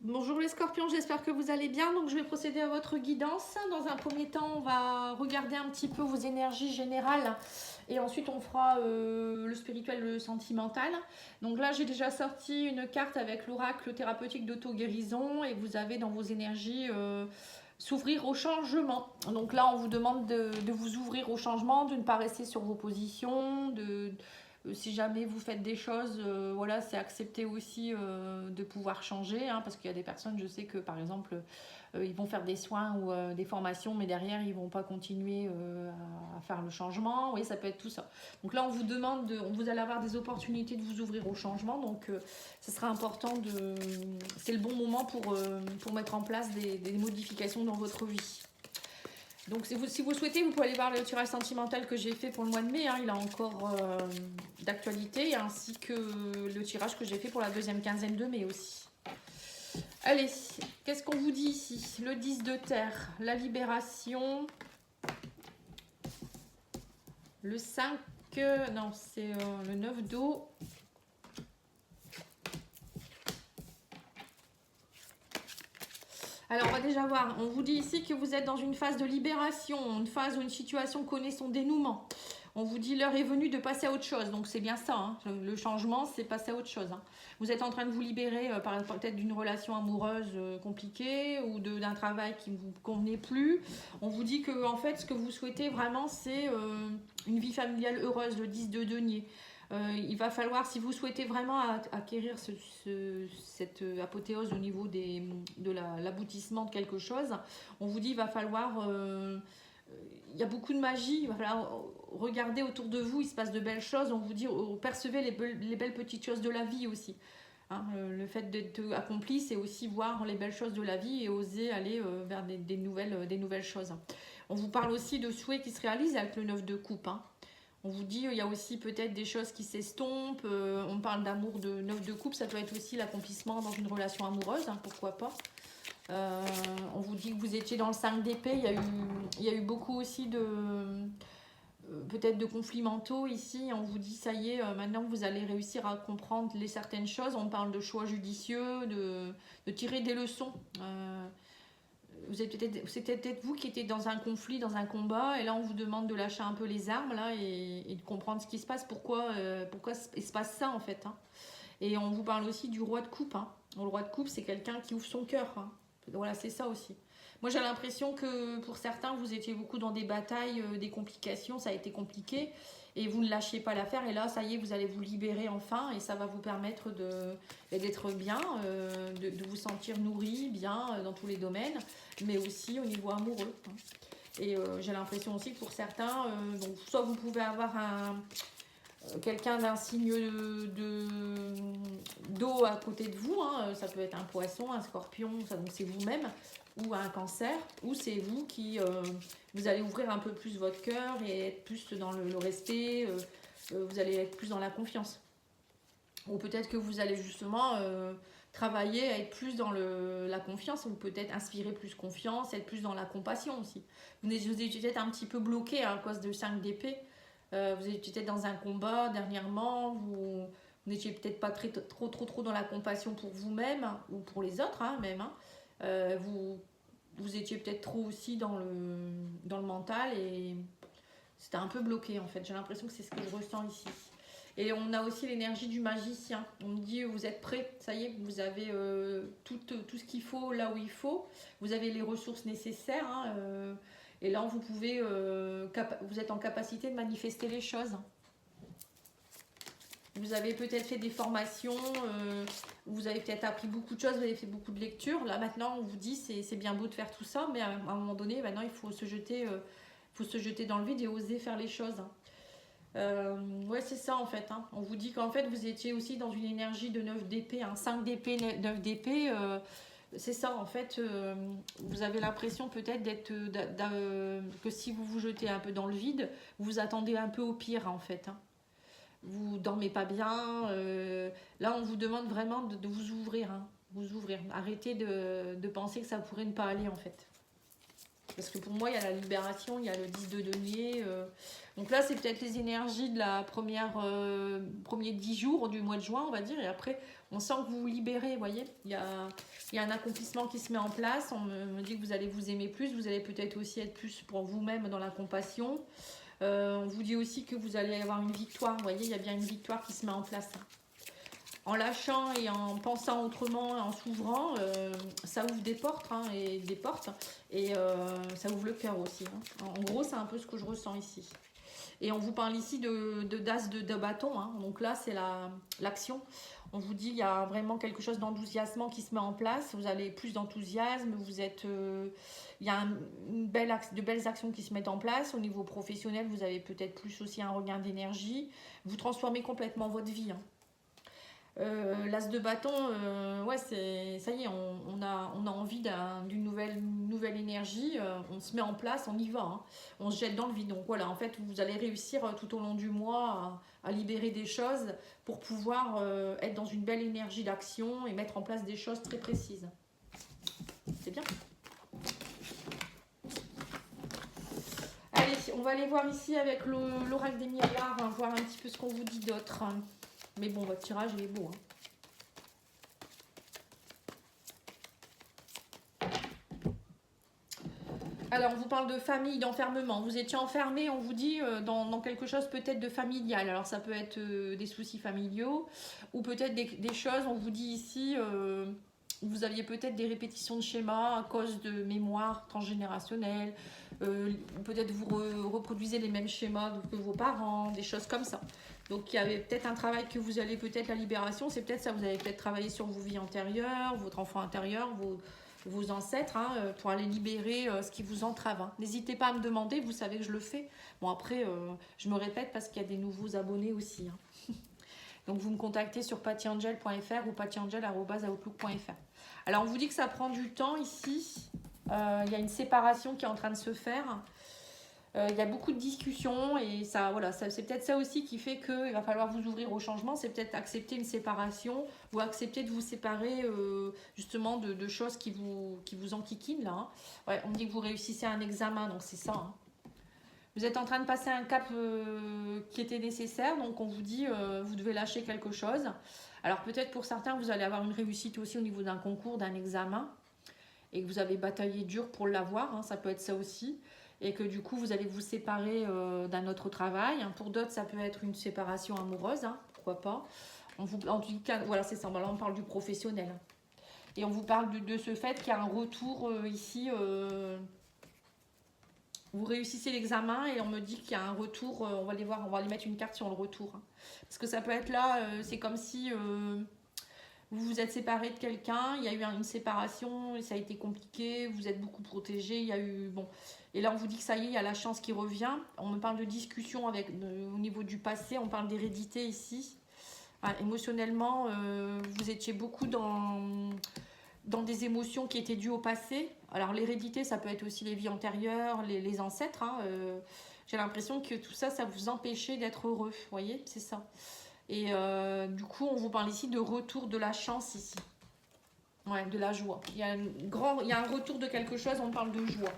Bonjour les scorpions, j'espère que vous allez bien. Donc je vais procéder à votre guidance. Dans un premier temps, on va regarder un petit peu vos énergies générales et ensuite on fera le spirituel, le sentimental. Donc là, j'ai déjà sorti une carte avec l'oracle thérapeutique d'auto-guérison et vous avez dans vos énergies s'ouvrir au changement. Donc là, on vous demande de vous ouvrir au changement, de ne pas rester sur vos positions, si jamais vous faites des choses, voilà, c'est accepter aussi de pouvoir changer, hein, parce qu'il y a des personnes, je sais que par exemple, ils vont faire des soins ou des formations, mais derrière, ils vont pas continuer à faire le changement. Oui, ça peut être tout ça. Donc là, on vous demande, vous allez avoir des opportunités de vous ouvrir au changement, donc ce sera important c'est le bon moment pour mettre en place des modifications dans votre vie. Donc si vous souhaitez, vous pouvez aller voir le tirage sentimental que j'ai fait pour le mois de mai. Hein, il a encore d'actualité, ainsi que le tirage que j'ai fait pour la deuxième quinzaine de mai aussi. Allez, qu'est-ce qu'on vous dit ici? Le 10 de terre, la libération. Le 5, non, c'est le 9 d'eau. Alors, on va déjà voir. On vous dit ici que vous êtes dans une phase de libération, une phase où une situation connaît son dénouement. On vous dit l'heure est venue de passer à autre chose. Donc, c'est bien ça. Hein. Le changement, c'est passer à autre chose. Hein. Vous êtes en train de vous libérer peut-être d'une relation amoureuse compliquée ou d'un travail qui ne vous convenait plus. On vous dit que, en fait, ce que vous souhaitez vraiment, c'est une vie familiale heureuse, le 10 de denier. Il va falloir, si vous souhaitez vraiment acquérir cette apothéose au niveau de l'aboutissement de quelque chose, on vous dit il va falloir... il y a beaucoup de magie, il va falloir regarder autour de vous, il se passe de belles choses, on vous dit percevez les belles petites choses de la vie aussi. Hein, le fait d'être accompli, c'est aussi voir les belles choses de la vie et oser aller vers des nouvelles choses. On vous parle aussi de souhaits qui se réalisent avec le 9 de coupe. Hein. On vous dit il y a aussi peut-être des choses qui s'estompent. On parle d'amour de 9 de coupe, ça peut être aussi l'accomplissement dans une relation amoureuse, hein, pourquoi pas. On vous dit que vous étiez dans le 5 d'épée. Il y a eu beaucoup aussi de peut-être de conflits mentaux ici. On vous dit ça y est, maintenant vous allez réussir à comprendre certaines choses. On parle de choix judicieux, de tirer des leçons. C'est peut-être vous qui étiez dans un conflit, dans un combat, et là on vous demande de lâcher un peu les armes là et de comprendre ce qui se passe, pourquoi il se passe ça en fait. Hein. Et on vous parle aussi du roi de coupe. Hein. Le roi de coupe, c'est quelqu'un qui ouvre son cœur. Hein. Voilà, c'est ça aussi. Moi j'ai l'impression que pour certains, vous étiez beaucoup dans des batailles, des complications, ça a été compliqué, et vous ne lâchiez pas l'affaire, et là ça y est, vous allez vous libérer enfin, et ça va vous permettre d'être bien, de vous sentir nourri, bien dans tous les domaines, mais aussi au niveau amoureux. Hein. Et j'ai l'impression aussi que pour certains, donc, soit vous pouvez avoir quelqu'un d'un signe d'eau à côté de vous, hein, ça peut être un poisson, un scorpion, ça, donc c'est vous-même, ou un cancer, ou c'est vous qui vous allez ouvrir un peu plus votre cœur et être plus dans le respect, vous allez être plus dans la confiance. Ou peut-être que vous allez justement travailler à être plus dans la confiance, ou peut-être inspirer plus confiance, être plus dans la compassion aussi. Vous étiez peut-être un petit peu bloqué à cause de 5 d'épée. Vous étiez peut-être dans un combat dernièrement, vous n'étiez peut-être pas trop dans la compassion pour vous-même ou pour les autres, hein, même. Hein. Vous étiez peut-être trop aussi dans le mental et c'était un peu bloqué en fait. J'ai l'impression que c'est ce que je ressens ici. Et on a aussi l'énergie du magicien. On me dit vous êtes prêts, ça y est, vous avez tout ce qu'il faut là où il faut. Vous avez les ressources nécessaires. Hein, et là, vous pouvez, vous êtes en capacité de manifester les choses. Vous avez peut-être fait des formations, vous avez peut-être appris beaucoup de choses, vous avez fait beaucoup de lectures. Là, maintenant, on vous dit c'est bien beau de faire tout ça, mais à un moment donné, maintenant, il faut se jeter dans le vide et oser faire les choses. Ouais, c'est ça en fait. Hein. On vous dit qu'en fait, vous étiez aussi dans une énergie de 9 d'épée, hein, 5 d'épée, 9 d'épée. C'est ça en fait. Vous avez l'impression peut-être que si vous vous jetez un peu dans le vide, vous attendez un peu au pire en fait. Hein. Vous dormez pas bien. Là, on vous demande vraiment de vous ouvrir. Hein. Vous ouvrir. Arrêtez de penser que ça pourrait ne pas aller en fait. Parce que pour moi, il y a la libération, il y a le 10 de denier. Donc là, c'est peut-être les énergies de la premiers 10 jours du mois de juin, on va dire. Et après, On sent que vous vous libérez, vous voyez. Il y a un accomplissement qui se met en place. On me dit que vous allez vous aimer plus. Vous allez peut-être aussi être plus pour vous-même dans la compassion. On vous dit aussi que vous allez avoir une victoire. Vous voyez, il y a bien une victoire qui se met en place. En lâchant et en pensant autrement, en s'ouvrant, ça ouvre des portes, et ça ouvre le cœur aussi. En gros, c'est un peu ce que je ressens ici. Et on vous parle ici d'as de bâton. Donc là, c'est l'action. On vous dit il y a vraiment quelque chose d'enthousiasmant qui se met en place. Vous avez plus d'enthousiasme. Il y a de belles actions qui se mettent en place. Au niveau professionnel, vous avez peut-être plus aussi un regain d'énergie. Vous transformez complètement votre vie. L'as de bâton, ouais, ça y est, on a envie d'une nouvelle énergie, on se met en place, on y va, on se jette dans le vide. Donc voilà, en fait, vous allez réussir tout au long du mois à libérer des choses pour pouvoir être dans une belle énergie d'action et mettre en place des choses très précises. C'est bien. Allez, on va aller voir ici avec l'oracle des milliards, voir un petit peu ce qu'on vous dit d'autre. Mais bon, votre tirage, il est beau. Alors, on vous parle de famille, d'enfermement. Vous étiez enfermé, on vous dit, dans quelque chose peut-être de familial. Alors, ça peut être des soucis familiaux ou peut-être des choses, on vous dit ici, vous aviez peut-être des répétitions de schémas à cause de mémoire transgénérationnelle. Peut-être vous reproduisez les mêmes schémas que vos parents, des choses comme ça. Donc il y avait peut-être un travail que vous allez peut-être la libération, c'est peut-être ça, vous allez peut-être travailler sur vos vies antérieures, votre enfant intérieur, vos ancêtres, pour aller libérer ce qui vous entrave. N'hésitez pas à me demander, vous savez que je le fais. Bon après, je me répète parce qu'il y a des nouveaux abonnés aussi. Donc vous me contactez sur pattyangel.fr ou pattyangel@outlook.fr. Alors on vous dit que ça prend du temps ici, il y a une séparation qui est en train de se faire. Il y a beaucoup de discussions et ça, voilà, c'est peut-être ça aussi qui fait qu'il va falloir vous ouvrir au changement. C'est peut-être accepter une séparation ou accepter de vous séparer justement de choses qui vous enquiquinent là. Ouais, on me dit que vous réussissez un examen, donc c'est ça. Vous êtes en train de passer un cap qui était nécessaire, donc on vous dit vous devez lâcher quelque chose. Alors peut-être pour certains vous allez avoir une réussite aussi au niveau d'un concours, d'un examen et que vous avez bataillé dur pour l'avoir, ça peut être ça aussi. Et que du coup vous allez vous séparer d'un autre travail. Pour d'autres ça peut être une séparation amoureuse, pourquoi pas. En tout cas, voilà, c'est ça, là on parle du professionnel. Et on vous parle de ce fait qu'il y a un retour ici, vous réussissez l'examen et on me dit qu'il y a un retour, on va aller voir, on va aller mettre une carte sur le retour. Parce que ça peut être là, c'est comme si vous vous êtes séparé de quelqu'un, il y a eu une séparation, et ça a été compliqué, vous êtes beaucoup protégé, il y a eu... Bon, et là on vous dit que ça y est, il y a la chance qui revient. On me parle de discussion au niveau du passé, on parle d'hérédité ici. Émotionnellement, vous étiez beaucoup dans des émotions qui étaient dues au passé. Alors l'hérédité, ça peut être aussi les vies antérieures, les ancêtres. J'ai l'impression que tout ça, ça vous empêchait d'être heureux, vous voyez, c'est ça. Et du coup, on vous parle ici de retour de la chance ici. Ouais, de la joie. Il y a un retour de quelque chose, on parle de joie.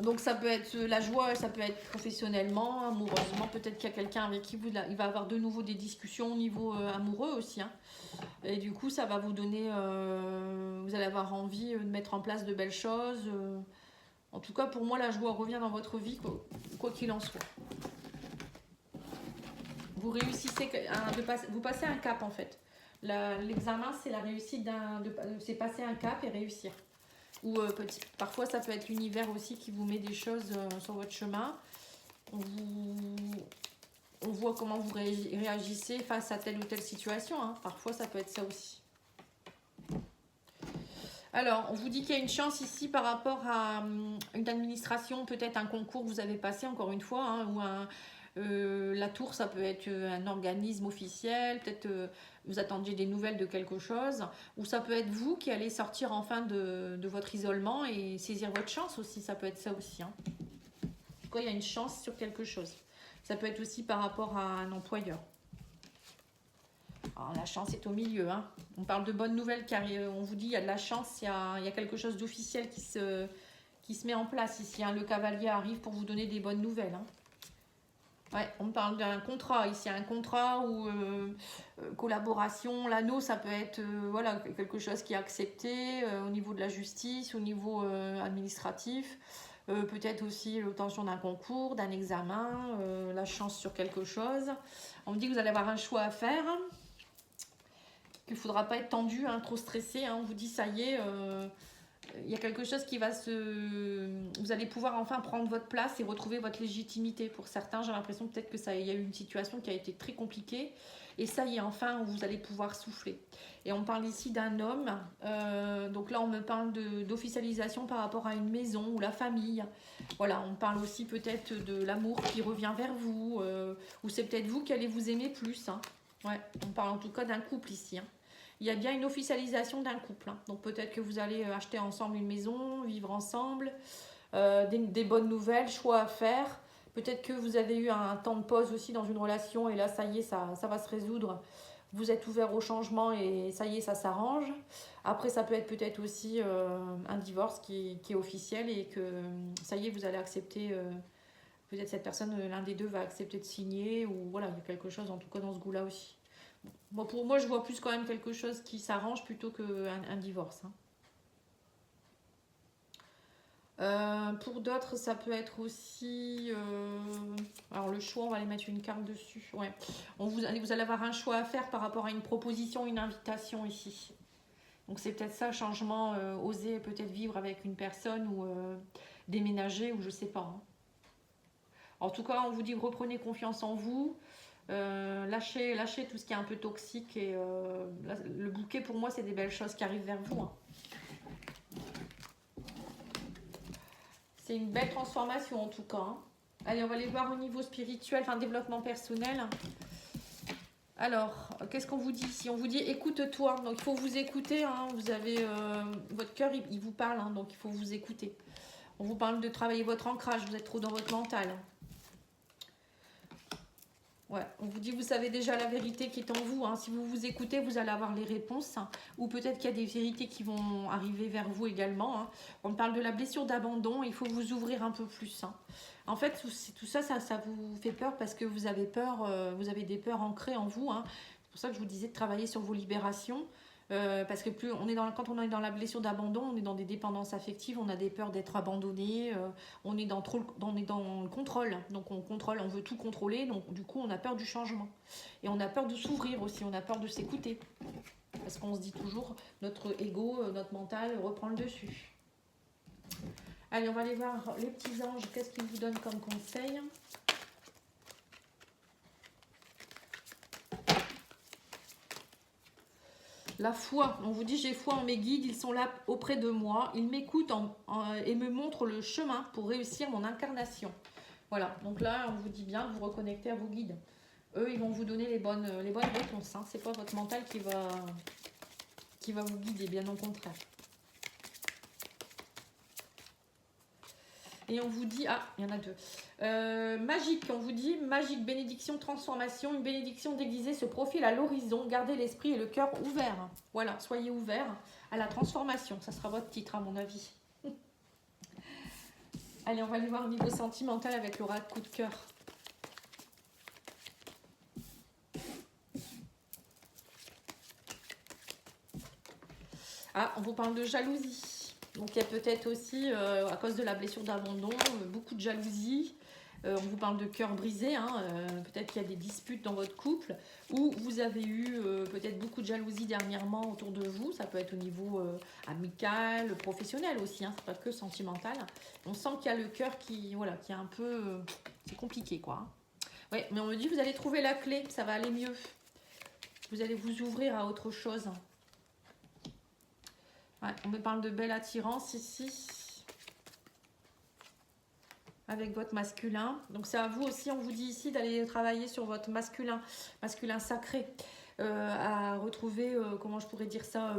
Donc ça peut être la joie, ça peut être professionnellement, amoureusement. Peut-être qu'il y a quelqu'un avec qui il va avoir de nouveau des discussions au niveau amoureux aussi. Et du coup, ça va vous donner... vous allez avoir envie de mettre en place de belles choses. En tout cas, pour moi, la joie revient dans votre vie, quoi qu'il en soit. Vous réussissez, vous passez un cap en fait. L'examen, c'est la réussite c'est passer un cap et réussir. Ou parfois, ça peut être l'univers aussi qui vous met des choses sur votre chemin. On voit comment vous réagissez face à telle ou telle situation. Parfois, ça peut être ça aussi. Alors, on vous dit qu'il y a une chance ici par rapport à une administration, peut-être un concours que vous avez passé encore une fois, ou la tour, ça peut être un organisme officiel, peut-être vous attendiez des nouvelles de quelque chose, ou ça peut être vous qui allez sortir enfin de votre isolement et saisir votre chance aussi, ça peut être ça aussi. En tout cas, il y a une chance sur quelque chose. Ça peut être aussi par rapport à un employeur. Alors, la chance est au milieu. On parle de bonnes nouvelles car on vous dit il y a de la chance, il y a quelque chose d'officiel qui se met en place ici. Le cavalier arrive pour vous donner des bonnes nouvelles. Ouais, on parle d'un contrat ici, un contrat ou collaboration. L'anneau, ça peut être voilà, quelque chose qui est accepté au niveau de la justice, au niveau administratif. Peut-être aussi l'obtention d'un concours, d'un examen, la chance sur quelque chose. On me dit que vous allez avoir un choix à faire, qu'il ne faudra pas être tendu, hein, trop stressé. Hein. On vous dit, ça y est, il y a quelque chose qui va se... Vous allez pouvoir enfin prendre votre place et retrouver votre légitimité. Pour certains, j'ai l'impression peut-être que il y a eu une situation qui a été très compliquée. Et ça y est, enfin, vous allez pouvoir souffler. Et on parle ici d'un homme. Donc là, on me parle d'officialisation par rapport à une maison ou la famille. Voilà, on parle aussi peut-être de l'amour qui revient vers vous. Ou c'est peut-être vous qui allez vous aimer plus. Hein. Ouais, on parle en tout cas d'un couple ici. Hein. Il y a bien une officialisation d'un couple. Hein. Donc peut-être que vous allez acheter ensemble une maison, vivre ensemble, des bonnes nouvelles, choix à faire. Peut-être que vous avez eu un temps de pause aussi dans une relation et là, ça y est, ça va se résoudre. Vous êtes ouvert au changement et ça y est, ça s'arrange. Après, ça peut être peut-être aussi un divorce qui est officiel et que ça y est, vous allez accepter, peut-être cette personne, l'un des deux va accepter de signer ou voilà, il y a quelque chose en tout cas dans ce goût-là aussi. Bon, pour moi, je vois plus quand même quelque chose qui s'arrange plutôt qu'un divorce. Hein. Pour d'autres, ça peut être aussi... alors le choix, on va aller mettre une carte dessus. Ouais. Vous allez avoir un choix à faire par rapport à une proposition, une invitation ici. Donc c'est peut-être ça, changement, oser peut-être vivre avec une personne ou déménager ou je sais pas. Hein. En tout cas, on vous dit reprenez confiance en vous. Lâchez tout ce qui est un peu toxique et le bouquet pour moi c'est des belles choses qui arrivent vers vous. Hein. C'est une belle transformation en tout cas. Hein. Allez, on va aller voir au niveau spirituel, enfin développement personnel. Alors, qu'est-ce qu'on vous dit ici? On vous dit écoute-toi, donc il faut vous écouter. Hein. Vous avez votre cœur, il vous parle, hein, donc il faut vous écouter. On vous parle de travailler votre ancrage, vous êtes trop dans votre mental. Ouais, on vous dit, vous savez déjà la vérité qui est en vous. Hein. Si vous vous écoutez, vous allez avoir les réponses. Hein. Ou peut-être qu'il y a des vérités qui vont arriver vers vous également. Hein. On parle de la blessure d'abandon. Il faut vous ouvrir un peu plus. Hein. En fait, tout ça, ça vous fait peur parce que vous avez peur. Vous avez des peurs ancrées en vous. Hein. C'est pour ça que je vous disais de travailler sur vos libérations. Parce que quand on est dans la blessure d'abandon, on est dans des dépendances affectives, on a des peurs d'être abandonné, on est dans le contrôle, donc on contrôle, on veut tout contrôler, donc du coup on a peur du changement. Et on a peur de s'ouvrir aussi, on a peur de s'écouter. Parce qu'on se dit toujours, notre ego, notre mental reprend le dessus. Allez, on va aller voir les petits anges, qu'est-ce qu'ils vous donnent comme conseil ? La foi, on vous dit j'ai foi en mes guides, ils sont là auprès de moi, ils m'écoutent et me montrent le chemin pour réussir mon incarnation. Voilà, donc là on vous dit bien de vous reconnecter à vos guides. Eux ils vont vous donner les bonnes réponses, hein. C'est pas votre mental qui va vous guider, bien au contraire. Et on vous dit, ah, il y en a deux. Magique, on vous dit, magique, bénédiction, transformation, une bénédiction déguisée se profile à l'horizon, gardez l'esprit et le cœur ouverts. Voilà, soyez ouverts à la transformation, ça sera votre titre à mon avis. Allez, on va aller voir au niveau sentimental avec l'oracle coup de cœur. Ah, on vous parle de jalousie. Donc il y a peut-être aussi, à cause de la blessure d'abandon, beaucoup de jalousie. On vous parle de cœur brisé, hein, peut-être qu'il y a des disputes dans votre couple, ou vous avez eu peut-être beaucoup de jalousie dernièrement autour de vous, ça peut être au niveau amical, professionnel aussi, hein, c'est pas que sentimental. On sent qu'il y a le cœur qui est un peu... c'est compliqué quoi. Hein. Ouais, mais on me dit vous allez trouver la clé, ça va aller mieux. Vous allez vous ouvrir à autre chose. Ouais, on me parle de belle attirance ici. Avec votre masculin. Donc c'est à vous aussi, on vous dit ici d'aller travailler sur votre masculin sacré. À retrouver, comment je pourrais dire ça,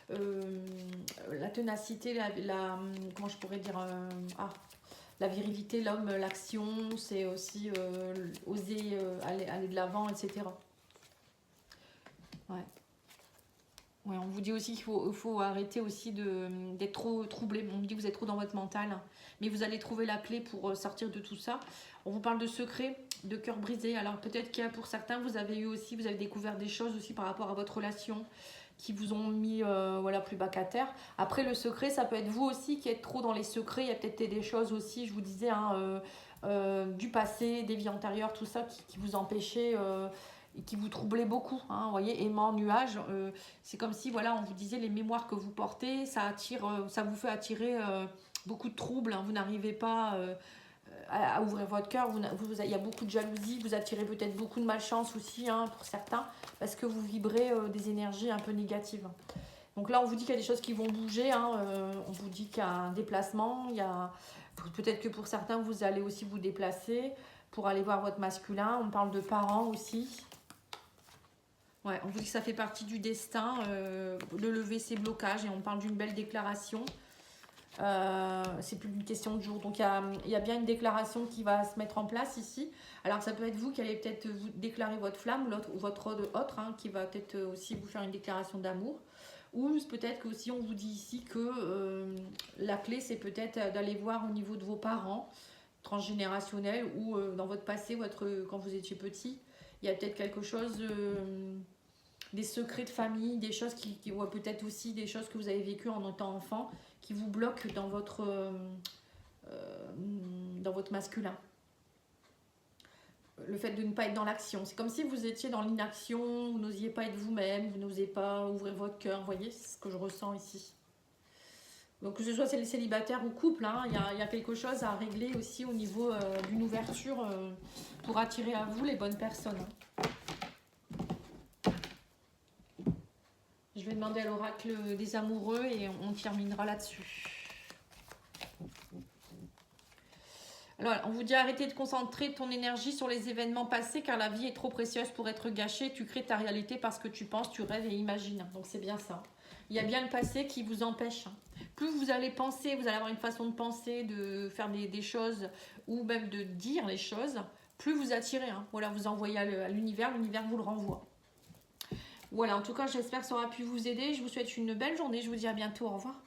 la ténacité, comment je pourrais dire, la virilité, l'homme, l'action, c'est aussi oser aller de l'avant, etc. Ouais. Ouais, on vous dit aussi qu'il faut arrêter aussi d'être trop troublé. On me dit que vous êtes trop dans votre mental. Mais vous allez trouver la clé pour sortir de tout ça. On vous parle de secret. de cœur brisé. Alors peut-être qu'il y a pour certains, vous avez découvert des choses aussi par rapport à votre relation qui vous ont mis voilà, plus bas qu'à terre. Après le secret, ça peut être vous aussi qui êtes trop dans les secrets. Il y a peut-être des choses aussi, je vous disais, hein, du passé, des vies antérieures, tout ça qui vous empêchait, qui vous troublait beaucoup. Hein, vous voyez, aimant, nuage, c'est comme si, voilà, on vous disait les mémoires que vous portez, ça attire, ça vous fait attirer beaucoup de troubles. Hein, vous n'arrivez pas à ouvrir votre cœur, il y a beaucoup de jalousie, vous attirez peut-être beaucoup de malchance aussi, hein, pour certains, parce que vous vibrez des énergies un peu négatives. Donc là, on vous dit qu'il y a des choses qui vont bouger, hein, on vous dit qu'il y a un déplacement, peut-être que pour certains, vous allez aussi vous déplacer pour aller voir votre masculin. On parle de parents aussi. Ouais, on vous dit que ça fait partie du destin, de lever ses blocages, et on parle d'une belle déclaration. C'est plus une question de jour, donc il y a bien une déclaration qui va se mettre en place ici. Alors ça peut être vous qui allez peut-être vous déclarer votre flamme, ou votre autre, hein, qui va peut-être aussi vous faire une déclaration d'amour, ou peut-être que aussi on vous dit ici que la clé c'est peut-être d'aller voir au niveau de vos parents transgénérationnels, ou dans votre passé, quand vous étiez petit, il y a peut-être quelque chose, des secrets de famille, des choses ou peut-être aussi des choses que vous avez vécues en étant enfant, qui vous bloquent dans votre masculin. Le fait de ne pas être dans l'action. C'est comme si vous étiez dans l'inaction, vous n'osiez pas être vous-même, vous n'osez pas ouvrir votre cœur. Vous voyez, c'est ce que je ressens ici. Donc que ce soit célibataire ou couple, hein, y a quelque chose à régler aussi au niveau d'une ouverture pour attirer à vous les bonnes personnes. Je vais demander à l'oracle des amoureux et on terminera là-dessus. Alors, on vous dit arrêtez de concentrer ton énergie sur les événements passés car la vie est trop précieuse pour être gâchée. Tu crées ta réalité parce que tu penses, tu rêves et imagines. Donc, c'est bien ça. Il y a bien le passé qui vous empêche. Plus vous allez penser, vous allez avoir une façon de penser, de faire des choses ou même de dire les choses, plus vous attirez. Hein. Voilà, vous envoyez à l'univers vous le renvoie. Voilà, en tout cas, j'espère que ça aura pu vous aider. Je vous souhaite une belle journée. Je vous dis à bientôt. Au revoir.